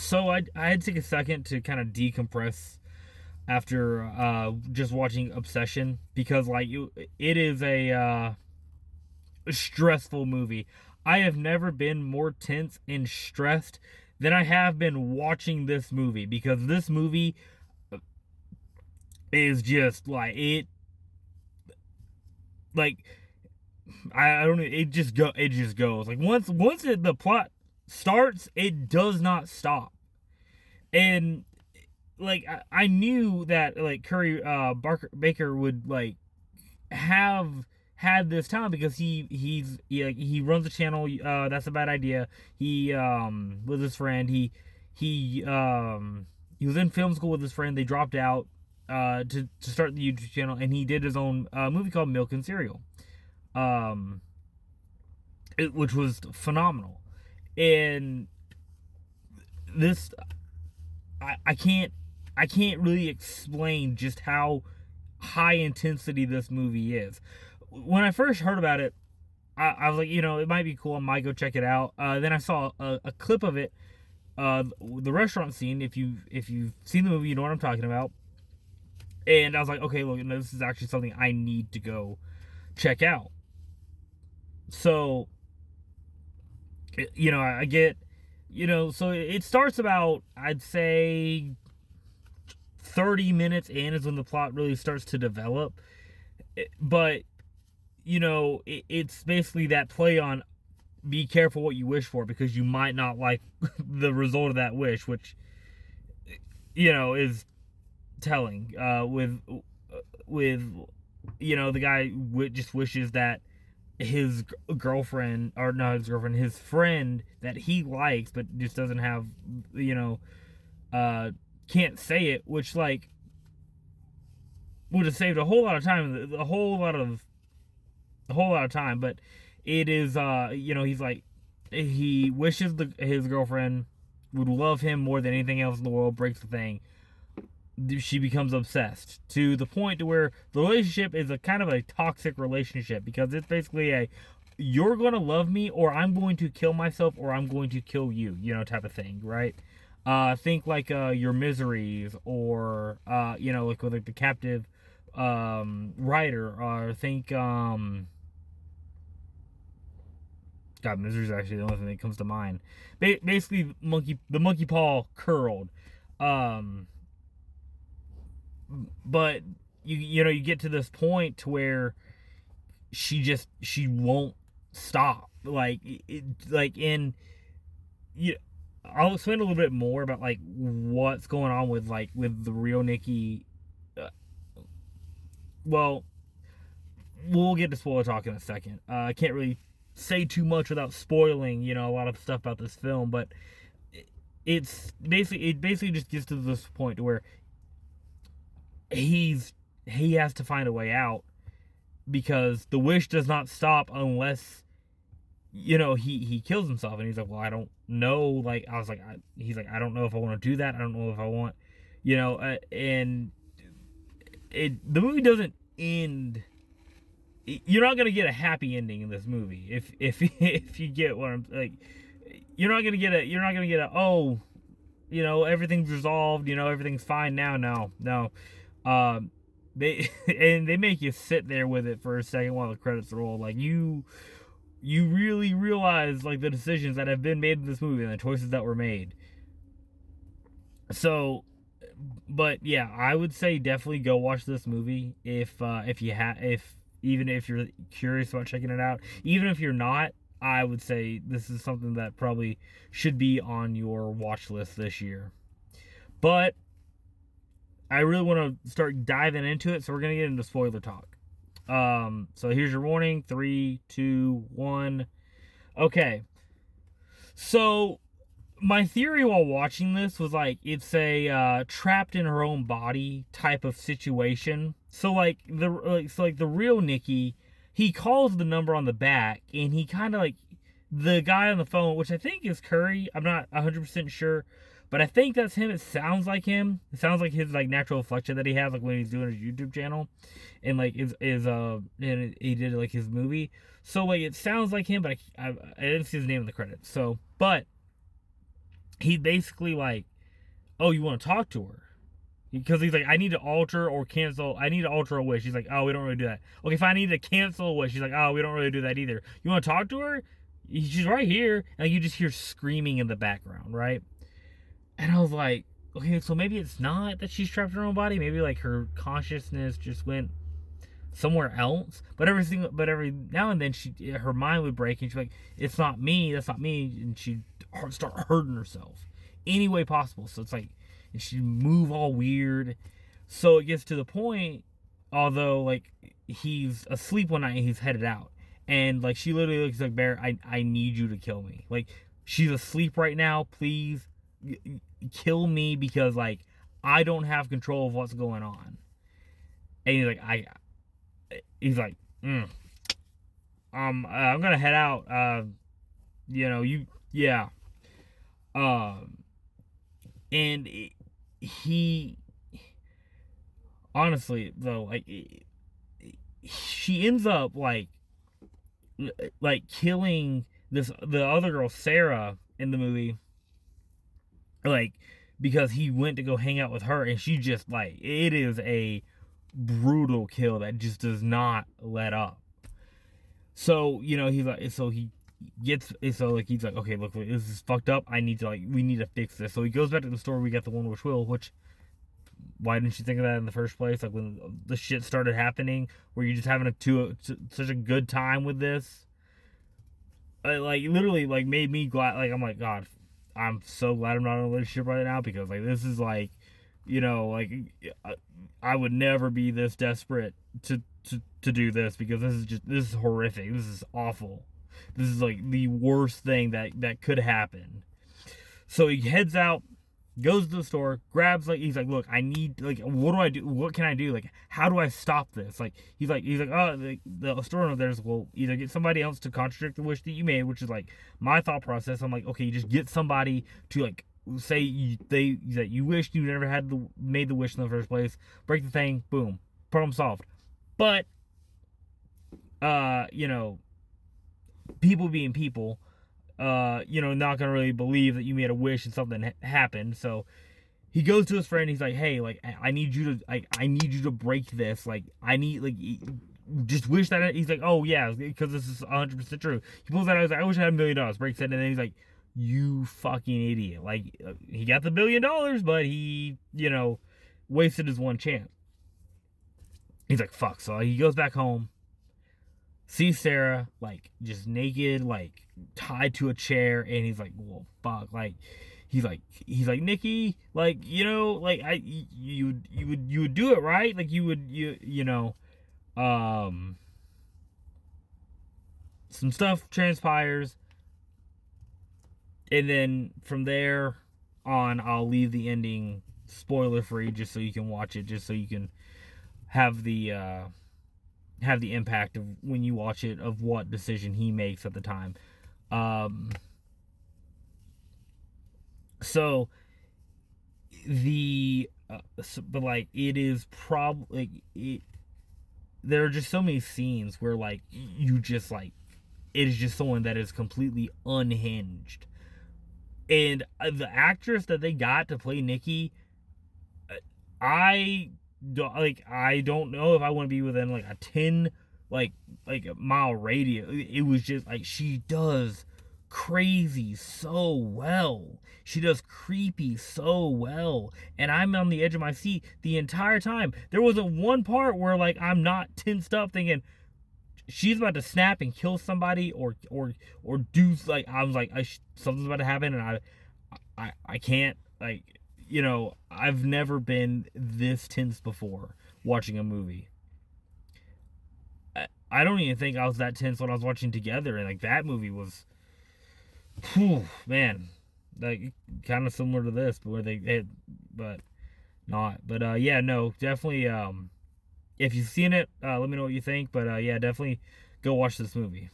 So I had to take a second to kind of decompress after just watching Obsession, because like it is a stressful movie. I have never been more tense and stressed than I have been watching this movie, because this movie is just like it like I don't know, it just goes like the plot starts, it does not stop. And like I knew that like Curry Baker would like have had this talent, because he runs a channel. That's a bad idea. He with his friend. He was in film school with his friend. They dropped out to start the YouTube channel, and he did his own movie called Milk and Cereal, um, which was phenomenal. And this I can't really explain just how high intensity this movie is. When I first heard about it, I was like, it might be cool. I might go check it out. Then I saw a clip of it, the restaurant scene. If you've seen the movie, you know what I'm talking about. And I was like, okay, look, this is actually something I need to go check out. So, I get, so it starts about, I'd say, 30 minutes in is when the plot really starts to develop. But it's basically that play on be careful what you wish for, because you might not like the result of that wish, which is telling. With the guy just wishes that his girlfriend, or not his girlfriend, his friend that he likes but just doesn't have, can't say it, which like would have saved a whole lot of time, a whole lot of time. But it is, he's like, he wishes his girlfriend would love him more than anything else in the world. Breaks the thing. She becomes obsessed to the point to where the relationship is a kind of a toxic relationship, because it's basically a, you're going to love me or I'm going to kill myself or I'm going to kill you, type of thing, right? Think like Your Miseries, or like with like The Captive Writer, or think God, Misery is actually the only thing that comes to mind. Basically, the monkey paw curled. Um, but you get to this point to where she won't stop. Like like in you. I'll explain a little bit more about like what's going on with the real Nikki. Uh, well, we'll get to spoiler talk in a second. I can't really say too much without spoiling, a lot of stuff about this film, but it basically just gets to this point where he has to find a way out, because the wish does not stop unless he kills himself. And he's like, well, I don't know. Like, I was like, he's like, I don't know if I want to do that. I don't know if I want, and the movie doesn't end. You're not gonna get a happy ending in this movie. If you get what I'm like, you're not gonna get a oh, everything's resolved. Everything's fine now. No. They and they make you sit there with it for a second while the credits roll. Like you really realize like the decisions that have been made in this movie and the choices that were made. So, but yeah, I would say definitely go watch this movie if you have if even if you're curious about checking it out. Even if you're not, I would say this is something that probably should be on your watch list this year. But I really want to start diving into it, so we're gonna get into spoiler talk. So here's your warning: 3, 2, 1. Okay. So my theory while watching this was like it's a trapped in her own body type of situation. So the real Nikki, he calls the number on the back, and he kind of like the guy on the phone, which I think is Curry. I'm not 100% sure, but I think that's him. It sounds like him. It sounds like his like natural inflection that he has like when he's doing his YouTube channel, and like and he did like his movie. So like it sounds like him, but I didn't see his name in the credits. So but he basically like, oh, you want to talk to her? Because he's like, I need to alter or cancel. I need to alter a wish. He's like, oh, we don't really do that. Okay, if I need to cancel a wish, he's like, oh, we don't really do that either. You want to talk to her? She's right here, and you just hear screaming in the background, right? And I was like, okay, so maybe it's not that she's trapped in her own body. Maybe like her consciousness just went somewhere else. But every now and then her mind would break, and she's like, it's not me. That's not me, and she'd start hurting herself any way possible. So it's like, and she'd move all weird. So it gets to the point, although like he's asleep one night and he's headed out, and like she literally looks like, Bear, I need you to kill me. Like, she's asleep right now. Please kill me, because like I don't have control of what's going on. And he's like, he's like, I'm gonna head out. Yeah. And he, honestly though, like, she ends up like killing the other girl, Sarah, in the movie, like, because he went to go hang out with her, and she just like, it is a brutal kill that just does not let up. So he's like, so he gets, so like he's like, okay, look, this is fucked up. We need to fix this. So he goes back to the store. We got the One Wish Will, which, why didn't you think of that in the first place? Like, when the shit started happening, where you're just having such a good time with this, like, literally, like, made me glad. Like, I'm like, God, I'm so glad I'm not in a relationship right now, because like, this is like, like, I would never be this desperate to do this, because this is horrific. This is awful. This is like the worst thing that could happen. So he heads out, goes to the store, grabs, like, he's like, look, I need, like, what do I do? What can I do? Like, how do I stop this? Like, he's like, oh, the store owner there's, well, either get somebody else to contradict the wish that you made, which is like my thought process. I'm like, okay, you just get somebody to like say that you wished you never had made the wish in the first place, break the thing, boom, problem solved. But people being people, not gonna really believe that you made a wish and something happened. So he goes to his friend. He's like, hey, like, I need you to break this. Like, I need, like, just wish that. He's like, oh yeah, because this is 100% true. He pulls that out. He's like, I wish I had $1 million. Breaks it, and then he's like, you fucking idiot. Like, he got the $1 billion, but he, wasted his one chance. He's like, fuck. So he goes back home, sees Sarah, like, just naked, like, tied to a chair, and he's like, well, fuck. Like, he's like, Nikki, like, like, you would do it, right? Like, some stuff transpires, and then from there on, I'll leave the ending spoiler free, just so you can watch it, just so you can have the impact of, when you watch it, of what decision he makes at the time. So but like, it is probably, like, there are just so many scenes where, like, you just, like, it is just someone that is completely unhinged. And the actress that they got to play Nikki, I don't know if I want to be within like a 10 like a mile radius. It was just like, she does crazy so well. She does creepy so well. And I'm on the edge of my seat the entire time. There wasn't one part where, like, I'm not tensed up thinking she's about to snap and kill somebody, or do, like, I was like, something's about to happen, and I can't, like, I've never been this tense before watching a movie. I don't even think I was that tense when I was watching Together, and like, that movie was, whew, man, like, kind of similar to this, but but not. But yeah, no, definitely. If you've seen it, let me know what you think. But yeah, definitely go watch this movie.